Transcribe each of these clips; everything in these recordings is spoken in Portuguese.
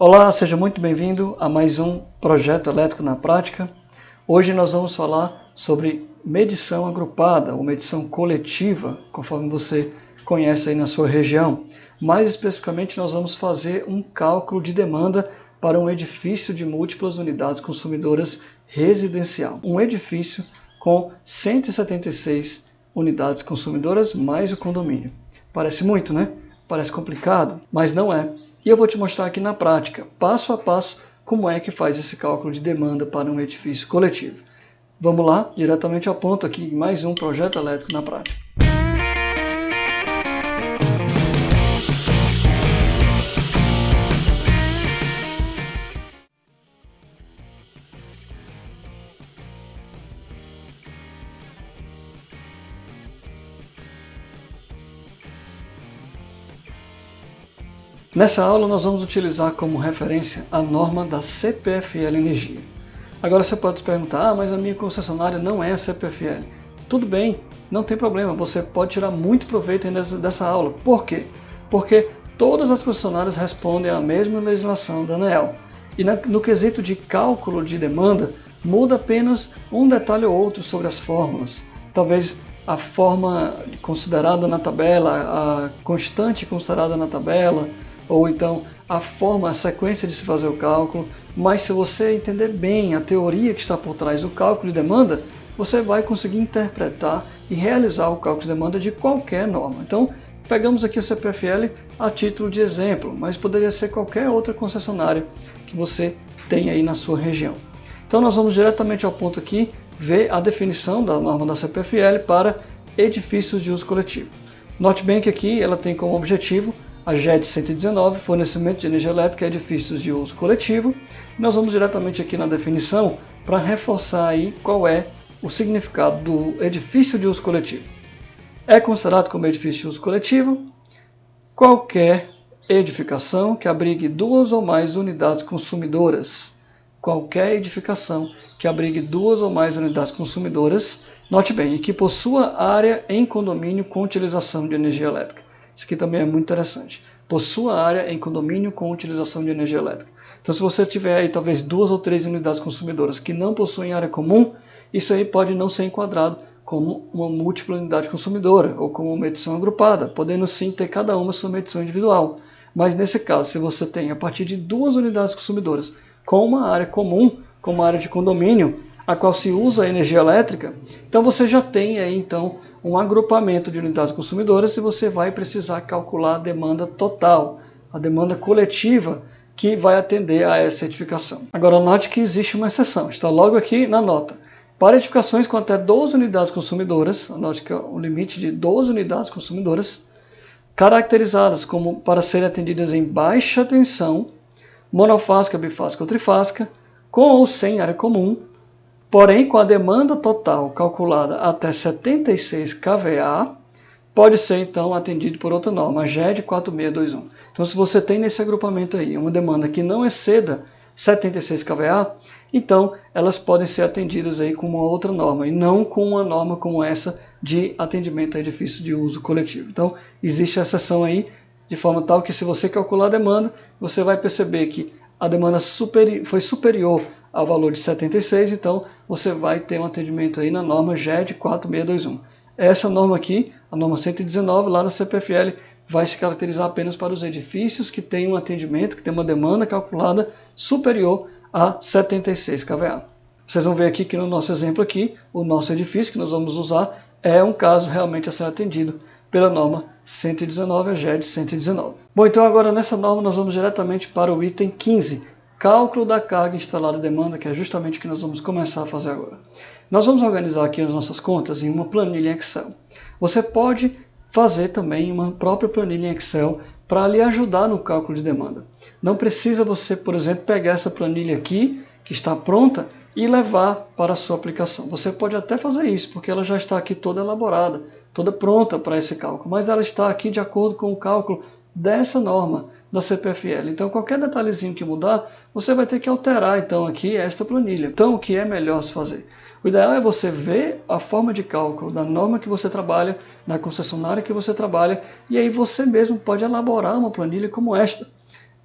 Olá, seja muito bem-vindo a mais um Projeto Elétrico na Prática. Hoje nós vamos falar sobre medição agrupada ou medição coletiva, conforme você conhece aí na sua região. Mais especificamente, nós vamos fazer um cálculo de demanda para um edifício de múltiplas unidades consumidoras residencial. Um edifício com 176 unidades consumidoras mais o condomínio. Parece muito, né? Parece complicado, mas não é. E eu vou te mostrar aqui na prática, passo a passo, como é que faz esse cálculo de demanda para um edifício coletivo. Vamos lá, diretamente ao ponto aqui, mais um projeto elétrico na prática. Nessa aula nós vamos utilizar como referência a norma da CPFL Energia. Agora você pode se perguntar, mas a minha concessionária não é a CPFL. Tudo bem, não tem problema, você pode tirar muito proveito dessa aula. Por quê? Porque todas as concessionárias respondem à mesma legislação da ANEEL. E no quesito de cálculo de demanda, muda apenas um detalhe ou outro sobre as fórmulas. Talvez a forma considerada na tabela, a constante considerada na tabela, ou então a forma, a sequência de se fazer o cálculo, mas se você entender bem a teoria que está por trás do cálculo de demanda, você vai conseguir interpretar e realizar o cálculo de demanda de qualquer norma. Então, pegamos aqui o CPFL a título de exemplo, mas poderia ser qualquer outra concessionária que você tenha aí na sua região. Então, nós vamos diretamente ao ponto aqui, ver a definição da norma da CPFL para edifícios de uso coletivo. Note bem que aqui ela tem como objetivo a GED 119, fornecimento de energia elétrica a edifícios de uso coletivo. Nós vamos diretamente aqui na definição para reforçar aí qual é o significado do edifício de uso coletivo. É considerado como edifício de uso coletivo qualquer edificação que abrigue duas ou mais unidades consumidoras. Qualquer edificação que abrigue duas ou mais unidades consumidoras, note bem, e que possua área em condomínio com utilização de energia elétrica. Isso aqui também é muito interessante. Possua área em condomínio com utilização de energia elétrica. Então, se você tiver aí talvez duas ou três unidades consumidoras que não possuem área comum, isso aí pode não ser enquadrado como uma múltipla unidade consumidora ou como uma medição agrupada, podendo sim ter cada uma sua medição individual. Mas nesse caso, se você tem a partir de duas unidades consumidoras com uma área comum, como uma área de condomínio, a qual se usa a energia elétrica, então você já tem aí então um agrupamento de unidades consumidoras e você vai precisar calcular a demanda total, a demanda coletiva que vai atender a essa edificação. Agora note que existe uma exceção, está logo aqui na nota. Para edificações com até 12 unidades consumidoras, note que é o limite de 12 unidades consumidoras, caracterizadas como para serem atendidas em baixa tensão, monofásica, bifásica ou trifásica, com ou sem área comum, porém com a demanda total calculada até 76 kVA, pode ser então atendido por outra norma, a GED 4621. Então se você tem nesse agrupamento aí uma demanda que não exceda 76 kVA, então elas podem ser atendidas aí com uma outra norma e não com uma norma como essa de atendimento a edifício de uso coletivo. Então existe a exceção aí de forma tal que se você calcular a demanda, você vai perceber que a demanda foi superior ao valor de 76, então você vai ter um atendimento aí na norma GED 4621. Essa norma aqui, a norma 119, lá na CPFL, vai se caracterizar apenas para os edifícios que têm um atendimento, que tem uma demanda calculada superior a 76 kVA. Vocês vão ver aqui que no nosso exemplo aqui, o nosso edifício que nós vamos usar é um caso realmente a ser atendido pela norma 119, a GED 119. Bom, então agora nessa norma nós vamos diretamente para o item 15, cálculo da carga instalada e demanda, que é justamente o que nós vamos começar a fazer agora. Nós vamos organizar aqui as nossas contas em uma planilha em Excel. Você pode fazer também uma própria planilha em Excel para lhe ajudar no cálculo de demanda. Não precisa você, por exemplo, pegar essa planilha aqui, que está pronta, e levar para a sua aplicação. Você pode até fazer isso, porque ela já está aqui toda elaborada, toda pronta para esse cálculo, mas ela está aqui de acordo com o cálculo dessa norma da CPFL. Então, qualquer detalhezinho que mudar, você vai ter que alterar então aqui esta planilha. Então, o que é melhor se fazer? O ideal é você ver a forma de cálculo da norma que você trabalha, na concessionária que você trabalha, e aí você mesmo pode elaborar uma planilha como esta.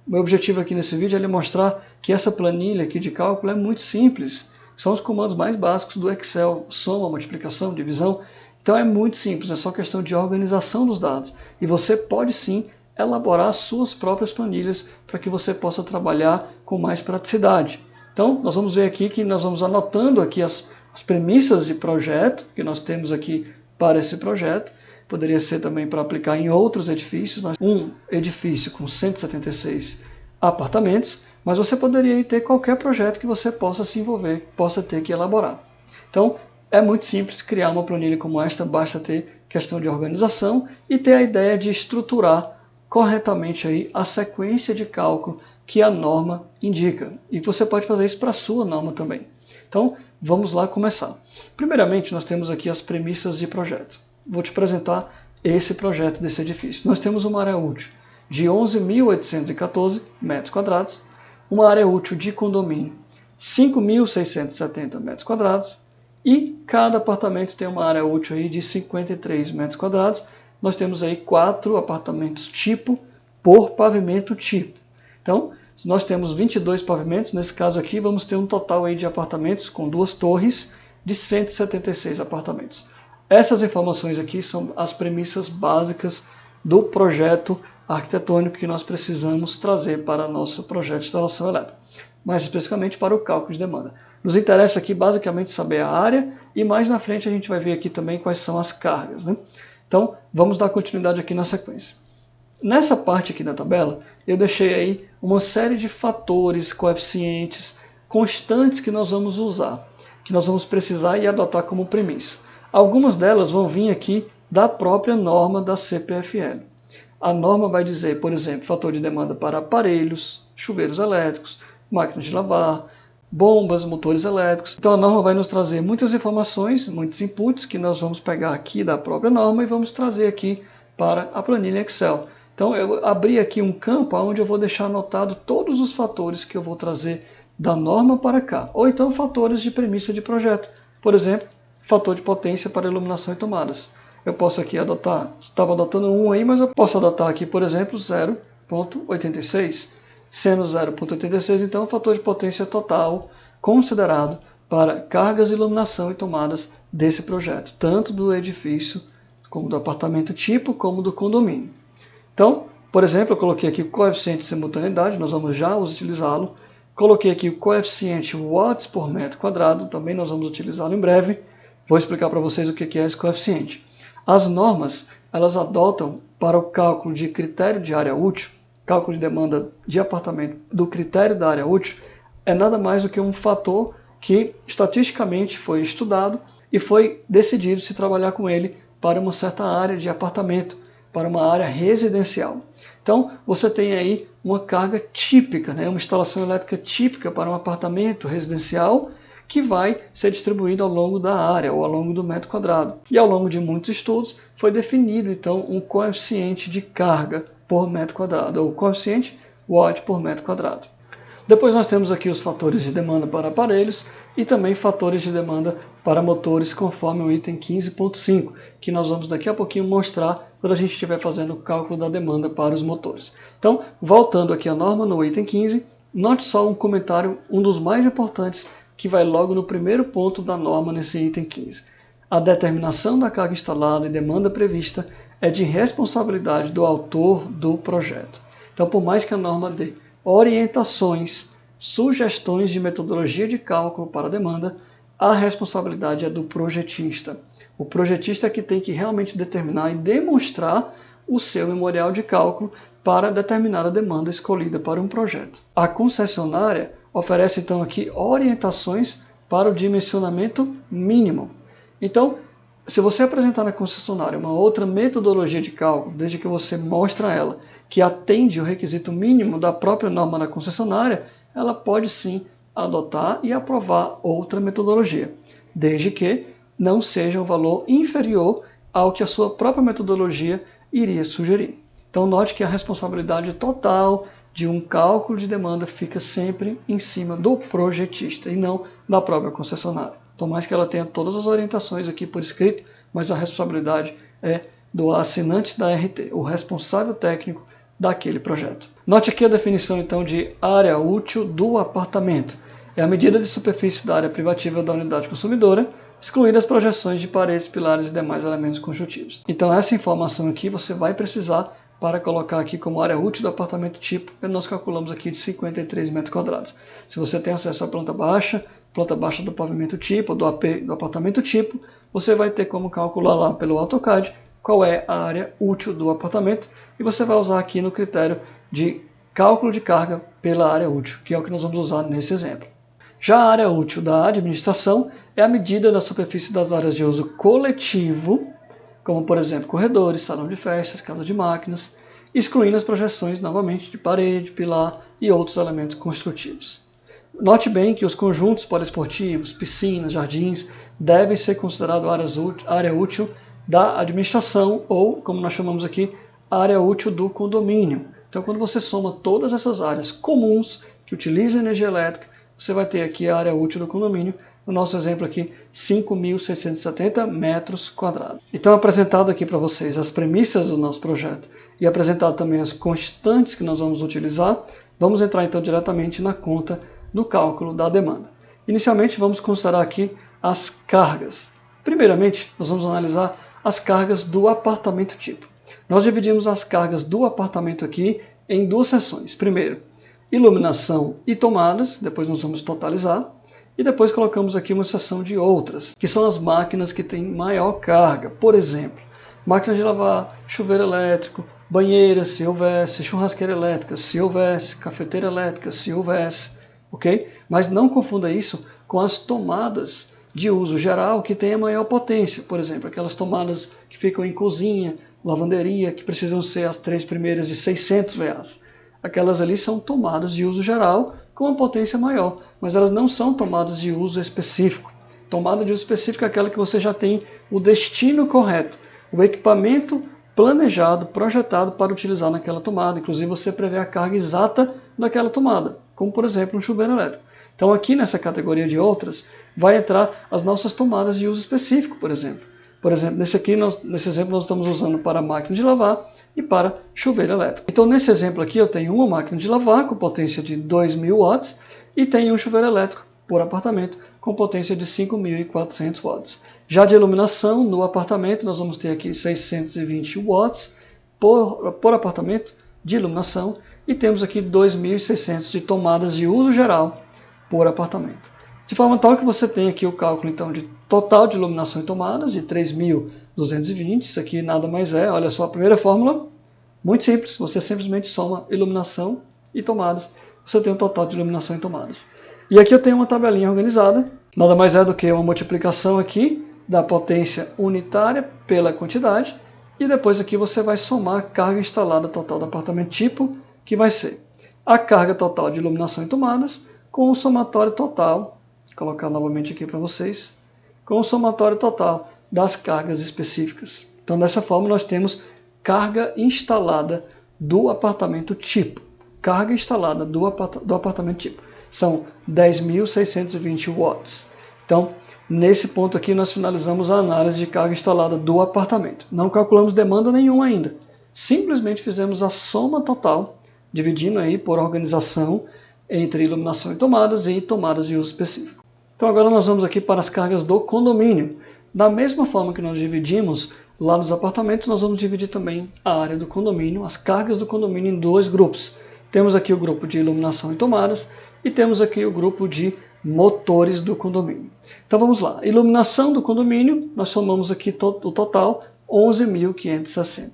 meu objetivo aqui nesse vídeo é mostrar que essa planilha aqui de cálculo é muito simples. São os comandos mais básicos do Excel, soma, multiplicação, divisão. Então é muito simples, é só questão de organização dos dados. E você pode sim elaborar suas próprias planilhas para que você possa trabalhar com mais praticidade. Então nós vamos ver aqui que nós vamos anotando aqui as premissas de projeto que nós temos aqui para esse projeto. Poderia ser também para aplicar em outros edifícios. Um edifício com 176 apartamentos, mas você poderia ter qualquer projeto que você possa se envolver, possa ter que elaborar. Então, é muito simples criar uma planilha como esta, basta ter questão de organização e ter a ideia de estruturar corretamente aí a sequência de cálculo que a norma indica. E você pode fazer isso para a sua norma também. Então, vamos lá começar. Primeiramente, nós temos aqui as premissas de projeto. Vou te apresentar esse projeto desse edifício. Nós temos uma área útil de 11.814 metros quadrados, uma área útil de condomínio 5.670 metros quadrados e cada apartamento tem uma área útil aí de 53 metros quadrados. Nós temos aí 4 apartamentos tipo por pavimento tipo. Então, nós temos 22 pavimentos, nesse caso aqui vamos ter um total aí de apartamentos com 2 torres de 176 apartamentos. Essas informações aqui são as premissas básicas do projeto arquitetônico que nós precisamos trazer para nosso projeto de instalação elétrica, mais especificamente para o cálculo de demanda. Nos interessa aqui basicamente saber a área e mais na frente a gente vai ver aqui também quais são as cargas, né? Então vamos dar continuidade aqui na sequência. Nessa parte aqui da tabela eu deixei aí uma série de fatores, coeficientes, constantes que nós vamos usar, que nós vamos precisar e adotar como premissa. Algumas delas vão vir aqui da própria norma da CPFL. A norma vai dizer, por exemplo, fator de demanda para aparelhos, chuveiros elétricos, máquinas de lavar, bombas, motores elétricos. Então a norma vai nos trazer muitas informações, muitos inputs que nós vamos pegar aqui da própria norma e vamos trazer aqui para a planilha Excel. Então eu abri aqui um campo onde eu vou deixar anotado todos os fatores que eu vou trazer da norma para cá. Ou então fatores de premissa de projeto. Por exemplo, fator de potência para iluminação e tomadas. Eu posso aqui adotar, estava adotando um aí, mas eu posso adotar aqui, por exemplo, 0,86. Sendo 0,86, então o fator de potência total considerado para cargas, iluminação e tomadas desse projeto, tanto do edifício, como do apartamento tipo, como do condomínio. Então, por exemplo, eu coloquei aqui o coeficiente de simultaneidade, nós vamos já utilizá-lo. Coloquei aqui o coeficiente watts por metro quadrado, também nós vamos utilizá-lo em breve. Vou explicar para vocês o que é esse coeficiente. As normas, elas adotam para o cálculo de critério de área útil, cálculo de demanda de apartamento do critério da área útil, é nada mais do que um fator que estatisticamente foi estudado e foi decidido se trabalhar com ele para uma certa área de apartamento, para uma área residencial. Então, você tem aí uma carga típica, né? Uma instalação elétrica típica para um apartamento residencial, que vai ser distribuído ao longo da área, ou ao longo do metro quadrado. E ao longo de muitos estudos, foi definido, então, um coeficiente de carga por metro quadrado, ou coeficiente watt por metro quadrado. Depois nós temos aqui os fatores de demanda para aparelhos e também fatores de demanda para motores, conforme o item 15.5, que nós vamos daqui a pouquinho mostrar quando a gente estiver fazendo o cálculo da demanda para os motores. Então, voltando aqui à norma, no item 15, note só um comentário, um dos mais importantes, que vai logo no primeiro ponto da norma nesse item 15. A determinação da carga instalada e demanda prevista é de responsabilidade do autor do projeto. Então, por mais que a norma dê orientações, sugestões de metodologia de cálculo para a demanda, a responsabilidade é do projetista. O projetista é que tem que realmente determinar e demonstrar o seu memorial de cálculo para determinada demanda escolhida para um projeto. A concessionária oferece então aqui orientações para o dimensionamento mínimo. Então, se você apresentar na concessionária uma outra metodologia de cálculo, desde que você mostra a ela que atende o requisito mínimo da própria norma da concessionária, ela pode sim adotar e aprovar outra metodologia, desde que não seja um valor inferior ao que a sua própria metodologia iria sugerir. Então note que a responsabilidade total de um cálculo de demanda fica sempre em cima do projetista e não da própria concessionária. Por mais que ela tenha todas as orientações aqui por escrito, mas a responsabilidade é do assinante da RT, o responsável técnico daquele projeto. Note aqui a definição então de área útil do apartamento. É a medida de superfície da área privativa da unidade consumidora, excluídas as projeções de paredes, pilares e demais elementos construtivos. Então essa informação aqui você vai precisar para colocar aqui como área útil do apartamento tipo, e nós calculamos aqui de 53 metros quadrados. Se você tem acesso à planta baixa do pavimento tipo, do AP do apartamento tipo, você vai ter como calcular lá pelo AutoCAD qual é a área útil do apartamento, e você vai usar aqui no critério de cálculo de carga pela área útil, que é o que nós vamos usar nesse exemplo. Já a área útil da administração é a medida da superfície das áreas de uso coletivo, como por exemplo corredores, salão de festas, casa de máquinas, excluindo as projeções novamente de parede, pilar e outros elementos construtivos. Note bem que os conjuntos poliesportivos, piscinas, jardins devem ser considerados área útil da administração ou, como nós chamamos aqui, área útil do condomínio. Então, quando você soma todas essas áreas comuns que utilizam energia elétrica, você vai ter aqui a área útil do condomínio, no nosso exemplo aqui, 5.670 metros quadrados. Então, apresentado aqui para vocês as premissas do nosso projeto e apresentado também as constantes que nós vamos utilizar, vamos entrar então diretamente na conta do cálculo da demanda. Inicialmente, vamos considerar aqui as cargas. Primeiramente, nós vamos analisar as cargas do apartamento tipo. Nós dividimos as cargas do apartamento aqui em duas seções. Primeiro, iluminação e tomadas, depois nós vamos totalizar, e depois colocamos aqui uma seção de outras, que são as máquinas que têm maior carga. Por exemplo, máquina de lavar, chuveiro elétrico, banheira, se houvesse, churrasqueira elétrica, se houvesse, cafeteira elétrica, se houvesse, ok? Mas não confunda isso com as tomadas de uso geral que têm a maior potência. Por exemplo, aquelas tomadas que ficam em cozinha, lavanderia, que precisam ser as 3 primeiras de 600 VAs. Aquelas ali são tomadas de uso geral com uma potência maior, mas elas não são tomadas de uso específico. Tomada de uso específico é aquela que você já tem o destino correto, o equipamento planejado, projetado para utilizar naquela tomada. Inclusive você prevê a carga exata daquela tomada, como por exemplo um chuveiro elétrico. Então aqui nessa categoria de outras vai entrar as nossas tomadas de uso específico, por exemplo. Por exemplo, nesse exemplo nós estamos usando para máquina de lavar e para chuveiro elétrico. Então nesse exemplo aqui eu tenho uma máquina de lavar com potência de 2.000 watts e tenho um chuveiro elétrico por apartamento com potência de 5.400 watts. Já de iluminação no apartamento nós vamos ter aqui 620 watts por apartamento de iluminação e temos aqui 2.600 de tomadas de uso geral por apartamento. De forma tal que você tem aqui o cálculo então de total de iluminação e tomadas de 3.220. Isso aqui nada mais é, olha só a primeira fórmula, muito simples, você simplesmente soma iluminação e tomadas, você tem o total de iluminação e tomadas. E aqui eu tenho uma tabelinha organizada, nada mais é do que uma multiplicação aqui da potência unitária pela quantidade, e depois aqui você vai somar a carga instalada total do apartamento tipo, que vai ser a carga total de iluminação e tomadas, com o somatório total, vou colocar novamente aqui para vocês, com o somatório total das cargas específicas. Então dessa forma nós temos carga instalada do apartamento tipo. Carga instalada do apartamento tipo. São 10.620 watts. Então, nesse ponto aqui nós finalizamos a análise de carga instalada do apartamento. Não calculamos demanda nenhuma ainda. Simplesmente fizemos a soma total, dividindo aí por organização entre iluminação e tomadas de uso específico. Então agora nós vamos aqui para as cargas do condomínio. Da mesma forma que nós dividimos lá nos apartamentos, nós vamos dividir também a área do condomínio, as cargas do condomínio em dois grupos. Temos aqui o grupo de iluminação e tomadas e temos aqui o grupo de motores do condomínio. Então vamos lá. Iluminação do condomínio, nós somamos aqui o total 11.560.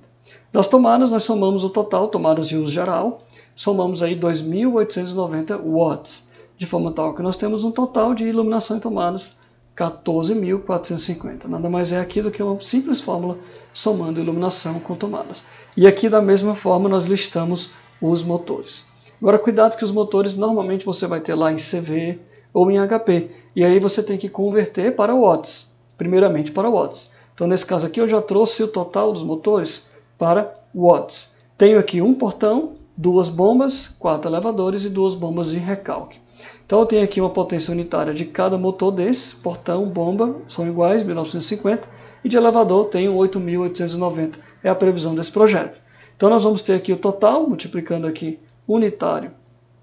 Das tomadas, nós somamos o total, tomadas de uso geral, somamos aí 2.890 watts, de forma tal que nós temos um total de iluminação e tomadas 14.450. Nada mais é aqui do que uma simples fórmula somando iluminação com tomadas. E aqui da mesma forma nós listamos os motores. Agora cuidado que os motores normalmente você vai ter lá em CV ou em HP, e aí você tem que converter para watts, primeiramente para watts. Então nesse caso aqui eu já trouxe o total dos motores para watts. Tenho aqui um portão, 2 bombas, 4 elevadores e 2 bombas de recalque. Então eu tenho aqui uma potência unitária de cada motor desse, portão, bomba, são iguais, 1950, e de elevador tenho 8.890, é a previsão desse projeto. Então nós vamos ter aqui o total, multiplicando aqui unitário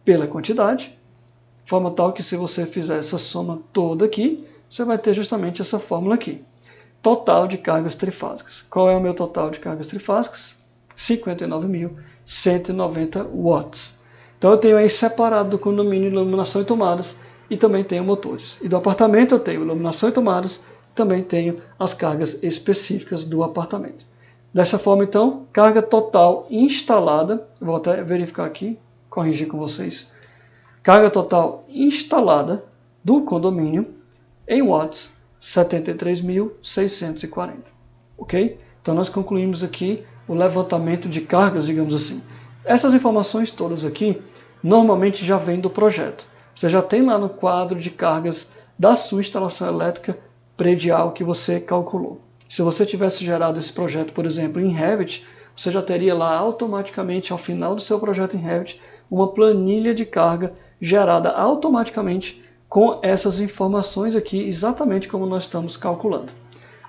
pela quantidade, de forma tal que se você fizer essa soma toda aqui, você vai ter justamente essa fórmula aqui. Total de cargas trifásicas. Qual é o meu total de cargas trifásicas? 59.190 watts. Então eu tenho aí separado do condomínio iluminação e tomadas e também tenho motores. E do apartamento eu tenho iluminação e tomadas, também tenho as cargas específicas do apartamento. Dessa forma então, carga total instalada, vou até verificar aqui, corrigir com vocês. Carga total instalada do condomínio em watts, 73.640, ok? Então nós concluímos aqui o levantamento de cargas, digamos assim. Essas informações todas aqui, normalmente já vêm do projeto. Você já tem lá no quadro de cargas da sua instalação elétrica predial que você calculou. Se você tivesse gerado esse projeto, por exemplo, em Revit, você já teria lá automaticamente, ao final do seu projeto em Revit, uma planilha de carga gerada automaticamente com essas informações aqui, exatamente como nós estamos calculando.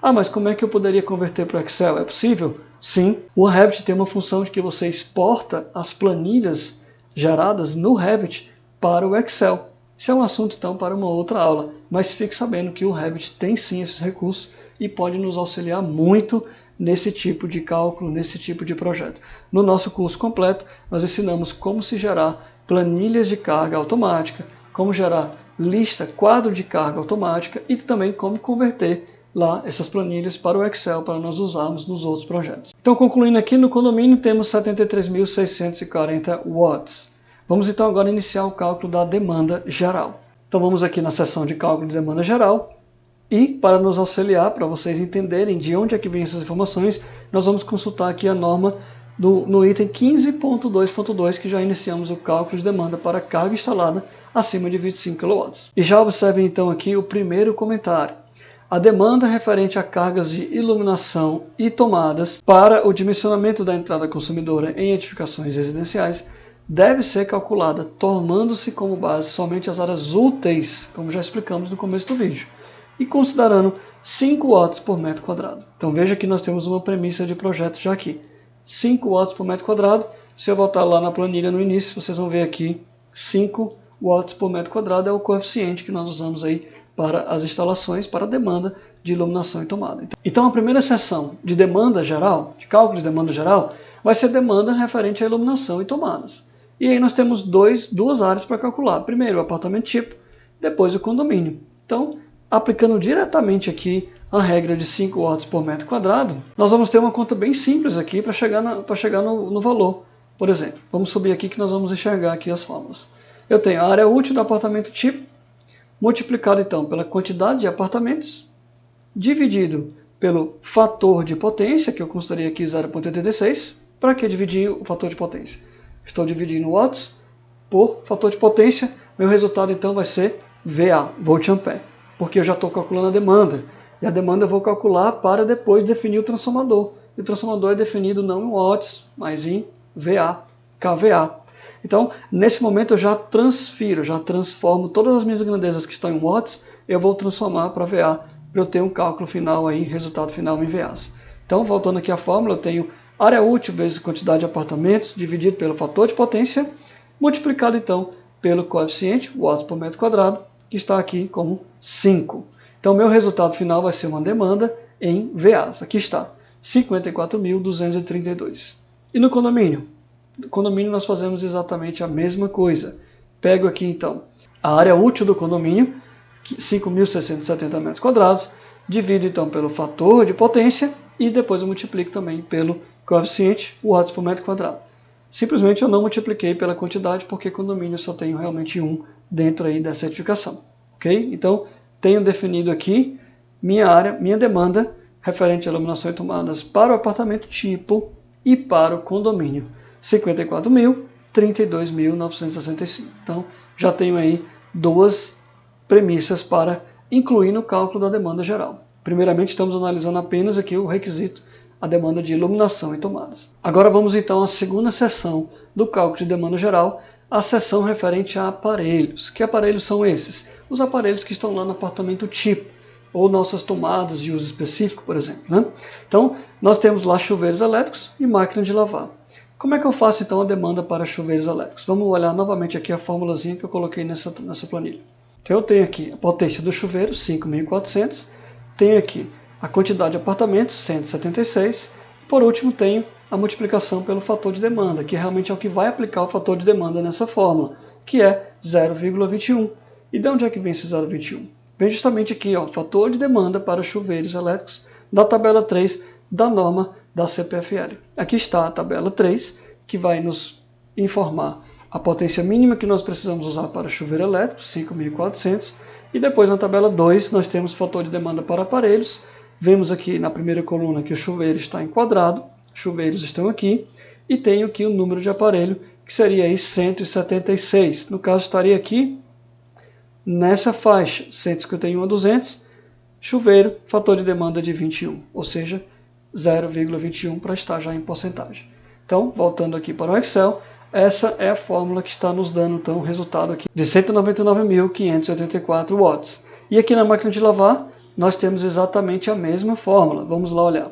Ah, mas como é que eu poderia converter para o Excel? É possível? Sim. O Revit tem uma função de que você exporta as planilhas geradas no Revit para o Excel. Isso é um assunto, então, para uma outra aula, mas fique sabendo que o Revit tem sim esses recursos e pode nos auxiliar muito nesse tipo de cálculo, nesse tipo de projeto. No nosso curso completo, nós ensinamos como se gerar planilhas de carga automática, como gerar lista, quadro de carga automática e também como converter lá essas planilhas para o Excel para nós usarmos nos outros projetos. Então, concluindo aqui, no condomínio temos 73.640 watts. Vamos então agora iniciar o cálculo da demanda geral. Então vamos aqui na seção de cálculo de demanda geral e para nos auxiliar, para vocês entenderem de onde é que vem essas informações, nós vamos consultar aqui a norma no item 15.2.2 que já iniciamos o cálculo de demanda para carga instalada acima de 25 kW. E já observem então aqui o primeiro comentário. A demanda referente a cargas de iluminação e tomadas para o dimensionamento da entrada consumidora em edificações residenciais deve ser calculada tomando-se como base somente as áreas úteis, como já explicamos no começo do vídeo, e considerando 5 watts por metro quadrado. Então veja que nós temos uma premissa de projeto já aqui. 5 watts por metro quadrado. Se eu voltar lá na planilha no início, vocês vão ver aqui 5 watts por metro quadrado é o coeficiente que nós usamos aí para as instalações, para a demanda de iluminação e tomada. Então a primeira seção de demanda geral, de cálculo de demanda geral, vai ser demanda referente à iluminação e tomadas. E aí nós temos duas áreas para calcular. Primeiro o apartamento tipo, depois o condomínio. Então, aplicando diretamente aqui a regra de 5 watts por metro quadrado, nós vamos ter uma conta bem simples aqui para chegar no valor. Por exemplo, vamos subir aqui que nós vamos enxergar aqui as fórmulas. Eu tenho a área útil do apartamento tipo, multiplicado então pela quantidade de apartamentos, dividido pelo fator de potência, que eu considerei aqui 0,86. Para que dividir o fator de potência? Estou dividindo watts por fator de potência, meu resultado então vai ser VA, volt-ampere, porque eu já estou calculando a demanda. E a demanda eu vou calcular para depois definir o transformador. E o transformador é definido não em watts, mas em VA, kVA. Então, nesse momento eu já transformo todas as minhas grandezas que estão em watts, eu vou transformar para VA, para eu ter um cálculo final aí, resultado final em VAs. Então, voltando aqui à fórmula, eu tenho área útil vezes quantidade de apartamentos, dividido pelo fator de potência, multiplicado então pelo coeficiente, watts por metro quadrado, que está aqui como 5. Então, meu resultado final vai ser uma demanda em VAs. Aqui está, 54.232. E no condomínio? No condomínio nós fazemos exatamente a mesma coisa. Pego aqui então a área útil do condomínio, 5.670 metros quadrados, divido então pelo fator de potência e depois eu multiplico também pelo coeficiente, watts por metro quadrado. Simplesmente eu não multipliquei pela quantidade porque condomínio eu só tenho realmente um dentro aí dessa edificação. Ok? Então, tenho definido aqui minha área, minha demanda referente à iluminação e tomadas para o apartamento tipo e para o condomínio. 54.000, 32.965. Então, já tenho aí duas premissas para incluir no cálculo da demanda geral. Primeiramente, estamos analisando apenas aqui o requisito, a demanda de iluminação e tomadas. Agora vamos então à segunda seção do cálculo de demanda geral, a seção referente a aparelhos. Que aparelhos são esses? Os aparelhos que estão lá no apartamento tipo, ou nossas tomadas de uso específico, por exemplo. Né? Então, nós temos lá chuveiros elétricos e máquina de lavar. Como é que eu faço então a demanda para chuveiros elétricos? Vamos olhar novamente aqui a formulazinha que eu coloquei nessa planilha. Então eu tenho aqui a potência do chuveiro, 5.400, tenho aqui a quantidade de apartamentos, 176, e por último tenho a multiplicação pelo fator de demanda, que realmente é o que vai aplicar o fator de demanda nessa fórmula, que é 0,21. E de onde é que vem esse 0,21? Vem justamente aqui, ó, fator de demanda para chuveiros elétricos, da tabela 3 da norma da CPFL. Aqui está a tabela 3, que vai nos informar a potência mínima que nós precisamos usar para chuveiro elétrico, 5.400, e depois na tabela 2 nós temos fator de demanda para aparelhos. Vemos aqui na primeira coluna que o chuveiro está em quadrado, chuveiros estão aqui, e tenho aqui o número de aparelho, que seria aí 176. No caso estaria aqui nessa faixa, 151 a 200, chuveiro, fator de demanda de 21, ou seja, 0,21 para estar já em porcentagem. Então, voltando aqui para o Excel, essa é a fórmula que está nos dando então o resultado aqui de 199.584 watts. E aqui na máquina de lavar, nós temos exatamente a mesma fórmula. Vamos lá olhar.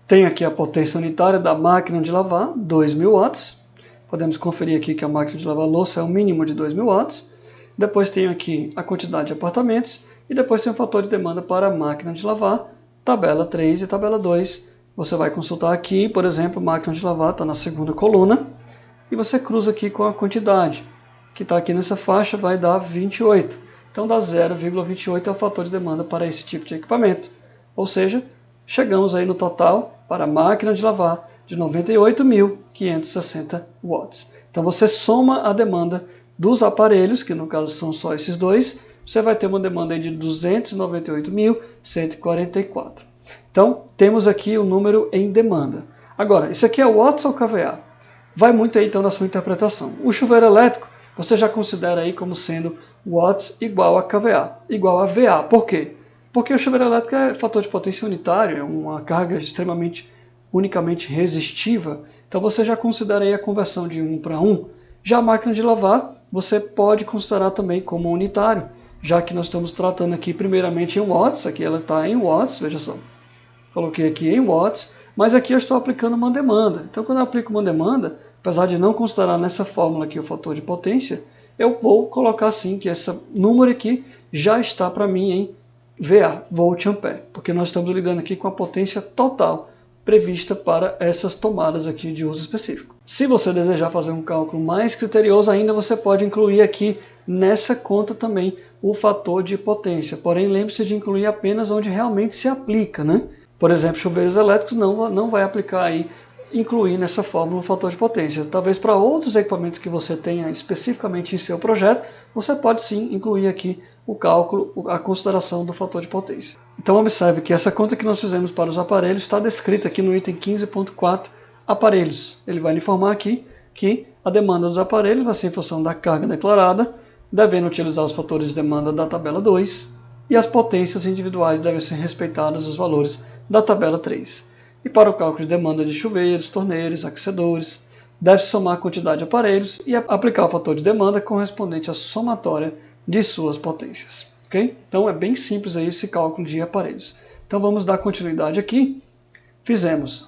Tenho aqui a potência unitária da máquina de lavar, 2.000 watts. Podemos conferir aqui que a máquina de lavar louça é o mínimo de 2.000 watts. Depois tenho aqui a quantidade de apartamentos. E depois tem o fator de demanda para a máquina de lavar, tabela 3 e tabela 2. Você vai consultar aqui, por exemplo, máquina de lavar está na segunda coluna. E você cruza aqui com a quantidade, que está aqui nessa faixa, vai dar 28. Então dá 0,28 é o fator de demanda para esse tipo de equipamento. Ou seja, chegamos aí no total para a máquina de lavar de 98.560 watts. Então você soma a demanda dos aparelhos, que no caso são só esses dois, você vai ter uma demanda aí de 298.144. Então temos aqui o número em demanda. Agora, isso aqui é watts ou kVA? Vai muito aí então na sua interpretação. O chuveiro elétrico você já considera aí como sendo watts igual a kVA, igual a VA. Por quê? Porque o chuveiro elétrico é fator de potência unitário, é uma carga extremamente unicamente resistiva, então você já considera aí a conversão de 1 para 1. Já a máquina de lavar, você pode considerar também como unitário, já que nós estamos tratando aqui primeiramente em watts, aqui ela está em watts, veja só. Coloquei aqui em watts, mas aqui eu estou aplicando uma demanda. Então quando eu aplico uma demanda, apesar de não considerar nessa fórmula aqui o fator de potência, eu vou colocar assim que esse número aqui já está para mim em VA, volt ampere, porque nós estamos lidando aqui com a potência total prevista para essas tomadas aqui de uso específico. Se você desejar fazer um cálculo mais criterioso ainda, você pode incluir aqui nessa conta também o fator de potência, porém lembre-se de incluir apenas onde realmente se aplica, né? Por exemplo, chuveiros elétricos não vai aplicar aí, incluir nessa fórmula o fator de potência. Talvez para outros equipamentos que você tenha especificamente em seu projeto, você pode sim incluir aqui o cálculo, a consideração do fator de potência. Então observe que essa conta que nós fizemos para os aparelhos está descrita aqui no item 15.4, aparelhos. Ele vai lhe informar aqui que a demanda dos aparelhos vai ser em função da carga declarada, devendo utilizar os fatores de demanda da tabela 2, e as potências individuais devem ser respeitadas os valores da tabela 3. E para o cálculo de demanda de chuveiros, torneiros, aquecedores, deve-se somar a quantidade de aparelhos e aplicar o fator de demanda correspondente à somatória de suas potências. Okay? Então é bem simples aí esse cálculo de aparelhos. Então vamos dar continuidade aqui.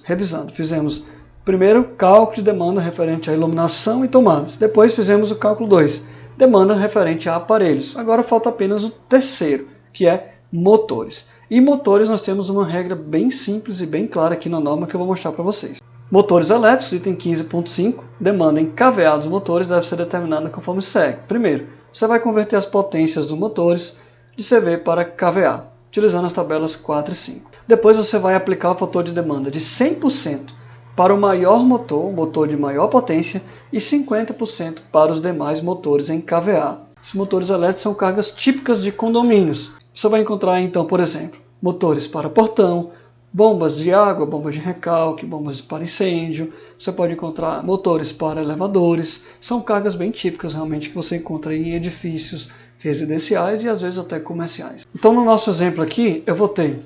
Revisando, fizemos primeiro cálculo de demanda referente à iluminação e tomadas. Depois fizemos o cálculo 2, demanda referente a aparelhos. Agora falta apenas o terceiro, que é motores. E motores nós temos uma regra bem simples e bem clara aqui na norma que eu vou mostrar para vocês. Motores elétricos, item 15.5, demanda em kVA dos motores deve ser determinada conforme segue. Primeiro, você vai converter as potências dos motores de CV para kVA, utilizando as tabelas 4 e 5. Depois você vai aplicar o fator de demanda de 100% para o maior motor, o motor de maior potência, e 50% para os demais motores em kVA. Os motores elétricos são cargas típicas de condomínios. Você vai encontrar então, por exemplo, motores para portão, bombas de água, bombas de recalque, bombas para incêndio. Você pode encontrar motores para elevadores. São cargas bem típicas realmente que você encontra em edifícios residenciais e às vezes até comerciais. Então no nosso exemplo aqui eu vou ter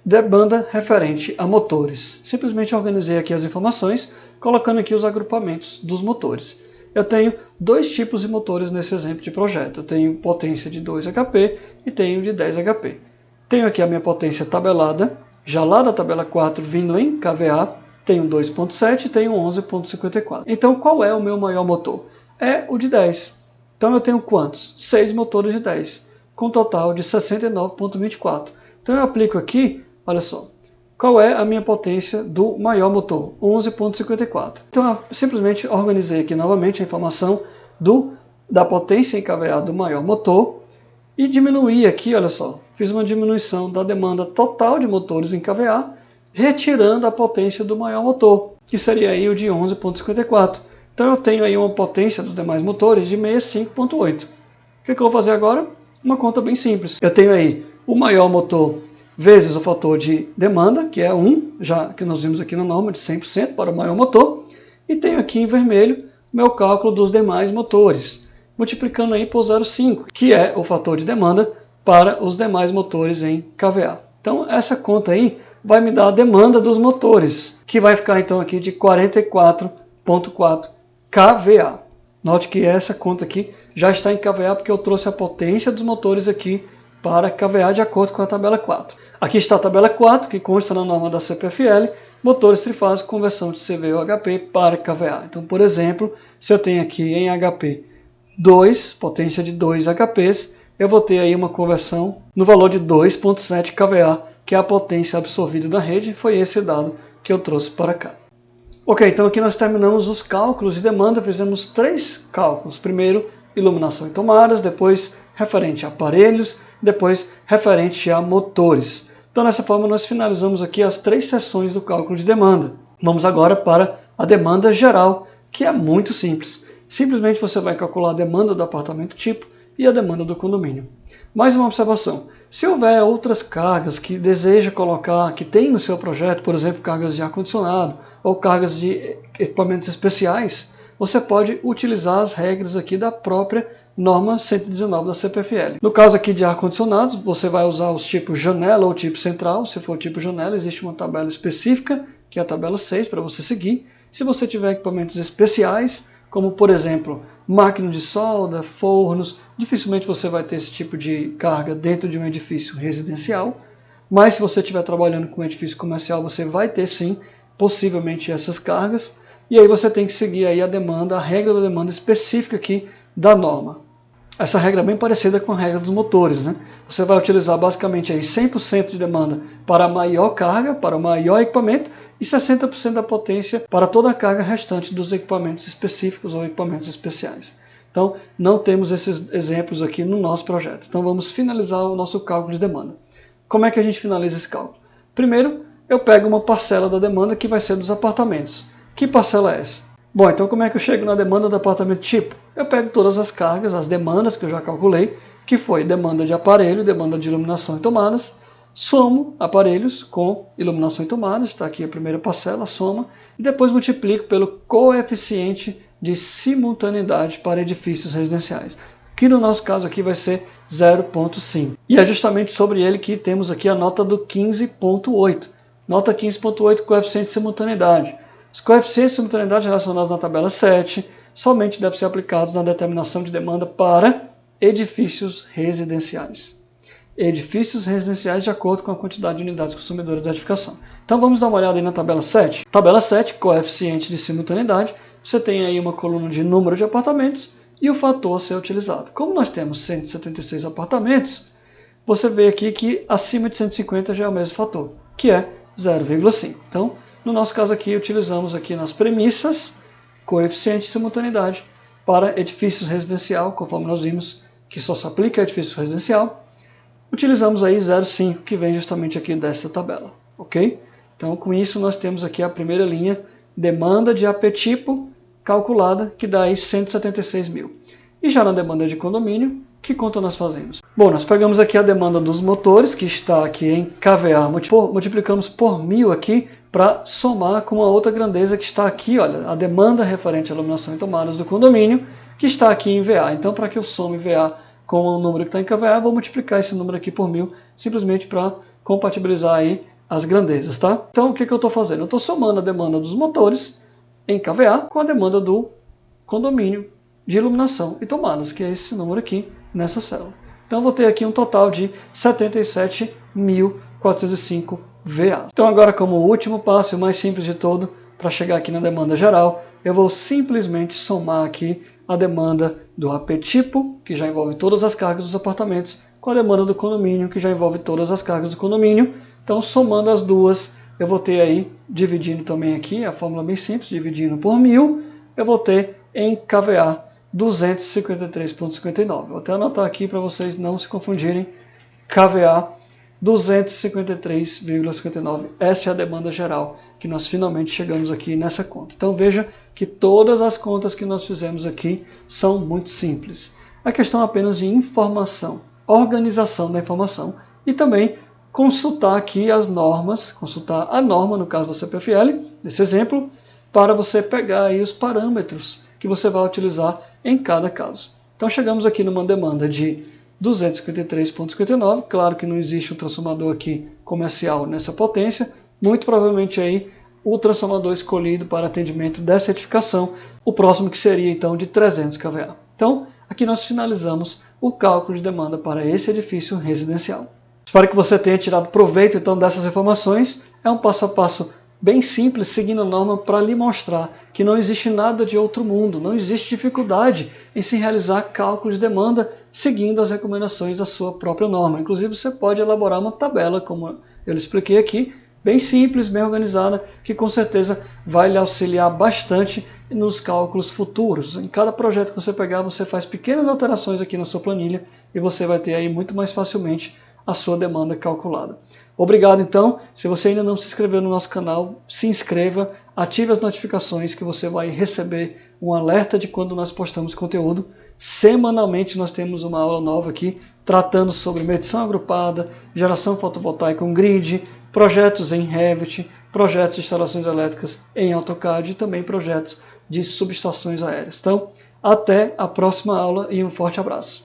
demanda referente a motores. Simplesmente organizei aqui as informações, colocando aqui os agrupamentos dos motores. Eu tenho dois tipos de motores nesse exemplo de projeto. Eu tenho potência de 2 HP e tenho de 10 HP. Tenho aqui a minha potência tabelada, já lá da tabela 4 vindo em kVA, tenho 2.7 e tenho 11.54. Então qual é o meu maior motor? É o de 10. Então eu tenho quantos? 6 motores de 10, com um total de 69.24. Então eu aplico aqui, olha só, qual é a minha potência do maior motor? 11.54. Então eu simplesmente organizei aqui novamente a informação da potência em kVA do maior motor e diminuí aqui, olha só, fiz uma diminuição da demanda total de motores em kVA, retirando a potência do maior motor, que seria aí o de 11.54. Então eu tenho aí uma potência dos demais motores de 65.8. O que eu vou fazer agora? Uma conta bem simples. Eu tenho aí o maior motor vezes o fator de demanda, que é 1, já que nós vimos aqui na norma de 100% para o maior motor, e tenho aqui em vermelho o meu cálculo dos demais motores, multiplicando aí por 0,5, que é o fator de demanda para os demais motores em kVA. Então essa conta aí vai me dar a demanda dos motores, que vai ficar então aqui de 44.4 kVA. Note que essa conta aqui já está em kVA porque eu trouxe a potência dos motores aqui para kVA de acordo com a tabela 4. Aqui está a tabela 4, que consta na norma da CPFL, motores trifásicos, conversão de CV ou HP para kVA. Então, por exemplo, se eu tenho aqui em HP 2, potência de 2 HPs, eu vou ter aí uma conversão no valor de 2.7 kVA, que é a potência absorvida da rede, foi esse dado que eu trouxe para cá. Ok, então aqui nós terminamos os cálculos de demanda, fizemos 3 cálculos. Primeiro, iluminação e tomadas, depois referente a aparelhos, depois referente a motores. Então dessa forma nós finalizamos aqui as 3 seções do cálculo de demanda. Vamos agora para a demanda geral, que é muito simples. Simplesmente você vai calcular a demanda do apartamento tipo e a demanda do condomínio. Mais uma observação, se houver outras cargas que deseja colocar, que tem no seu projeto, por exemplo, cargas de ar-condicionado ou cargas de equipamentos especiais, você pode utilizar as regras aqui da própria norma 119 da CPFL. No caso aqui de ar-condicionados, você vai usar os tipos janela ou tipo central. Se for tipo janela, existe uma tabela específica, que é a tabela 6, para você seguir. Se você tiver equipamentos especiais, como por exemplo, máquina de solda, fornos, dificilmente você vai ter esse tipo de carga dentro de um edifício residencial, mas se você estiver trabalhando com um edifício comercial, você vai ter sim, possivelmente essas cargas, e aí você tem que seguir aí a demanda, a regra da demanda específica aqui da norma. Essa regra é bem parecida com a regra dos motores, né? Você vai utilizar basicamente aí 100% de demanda para a maior carga, para o maior equipamento, e 60% da potência para toda a carga restante dos equipamentos específicos ou equipamentos especiais. Então, não temos esses exemplos aqui no nosso projeto. Então, vamos finalizar o nosso cálculo de demanda. Como é que a gente finaliza esse cálculo? Primeiro, eu pego uma parcela da demanda que vai ser dos apartamentos. Que parcela é essa? Bom, então como é que eu chego na demanda do apartamento tipo? Eu pego todas as cargas, as demandas que eu já calculei, que foi demanda de aparelho, demanda de iluminação e tomadas, somo aparelhos com iluminação e tomadas, está aqui a primeira parcela, soma, e depois multiplico pelo coeficiente de simultaneidade para edifícios residenciais, que no nosso caso aqui vai ser 0,5. E é justamente sobre ele que temos aqui a nota do 15,8. Nota 15,8, coeficiente de simultaneidade. Os coeficientes de simultaneidade relacionados na tabela 7 somente devem ser aplicados na determinação de demanda para edifícios residenciais. Edifícios residenciais de acordo com a quantidade de unidades consumidoras da edificação. Então vamos dar uma olhada aí na tabela 7. Tabela 7, coeficiente de simultaneidade. Você tem aí uma coluna de número de apartamentos e o fator a ser utilizado. Como nós temos 176 apartamentos, você vê aqui que acima de 150 já é o mesmo fator, que é 0,5. Então, no nosso caso aqui, utilizamos aqui nas premissas coeficiente de simultaneidade para edifícios residencial, conforme nós vimos que só se aplica a edifício residencial. Utilizamos aí 0,5, que vem justamente aqui desta tabela, ok? Então, com isso, nós temos aqui a primeira linha, demanda de AP tipo calculada, que dá aí 176 mil. E já na demanda de condomínio, que conta nós fazemos? Bom, nós pegamos aqui a demanda dos motores, que está aqui em kVA, multiplicamos por 1000 aqui, para somar com a outra grandeza que está aqui, olha, a demanda referente à iluminação e tomadas do condomínio, que está aqui em VA. Então, para que eu some VA com o número que está em kVA, eu vou multiplicar esse número aqui por 1000, simplesmente para compatibilizar aí as grandezas, tá? Então, o que eu estou fazendo? Eu estou somando a demanda dos motores em kVA com a demanda do condomínio de iluminação e tomadas, que é esse número aqui nessa célula. Então, eu vou ter aqui um total de 77 mil 405 VA. Então agora, como último passo, o mais simples de todo, para chegar aqui na demanda geral, eu vou simplesmente somar aqui a demanda do AP tipo, que já envolve todas as cargas dos apartamentos, com a demanda do condomínio, que já envolve todas as cargas do condomínio. Então, somando as duas, eu vou ter aí, dividindo também aqui, a fórmula bem simples, dividindo por 1000, eu vou ter em kVA 253,59. Vou até anotar aqui para vocês não se confundirem. kVA 253,59. Essa é a demanda geral que nós finalmente chegamos aqui nessa conta. Então veja que todas as contas que nós fizemos aqui são muito simples. A questão é apenas de informação, organização da informação e também consultar aqui as normas, consultar a norma no caso da CPFL, nesse exemplo, para você pegar aí os parâmetros que você vai utilizar em cada caso. Então chegamos aqui numa demanda de 253,59, claro que não existe um transformador aqui comercial nessa potência, muito provavelmente aí o transformador escolhido para atendimento dessa edificação, o próximo que seria então de 300 kVA. Então aqui nós finalizamos o cálculo de demanda para esse edifício residencial. Espero que você tenha tirado proveito então dessas informações, é um passo a passo bem simples, seguindo a norma para lhe mostrar que não existe nada de outro mundo, não existe dificuldade em se realizar cálculo de demanda seguindo as recomendações da sua própria norma. Inclusive você pode elaborar uma tabela, como eu lhe expliquei aqui, bem simples, bem organizada, que com certeza vai lhe auxiliar bastante nos cálculos futuros. Em cada projeto que você pegar, você faz pequenas alterações aqui na sua planilha e você vai ter aí muito mais facilmente a sua demanda calculada. Obrigado então, se você ainda não se inscreveu no nosso canal, se inscreva, ative as notificações que você vai receber um alerta de quando nós postamos conteúdo. Semanalmente nós temos uma aula nova aqui, tratando sobre medição agrupada, geração fotovoltaica com grid, projetos em Revit, projetos de instalações elétricas em AutoCAD e também projetos de subestações aéreas. Então, até a próxima aula e um forte abraço.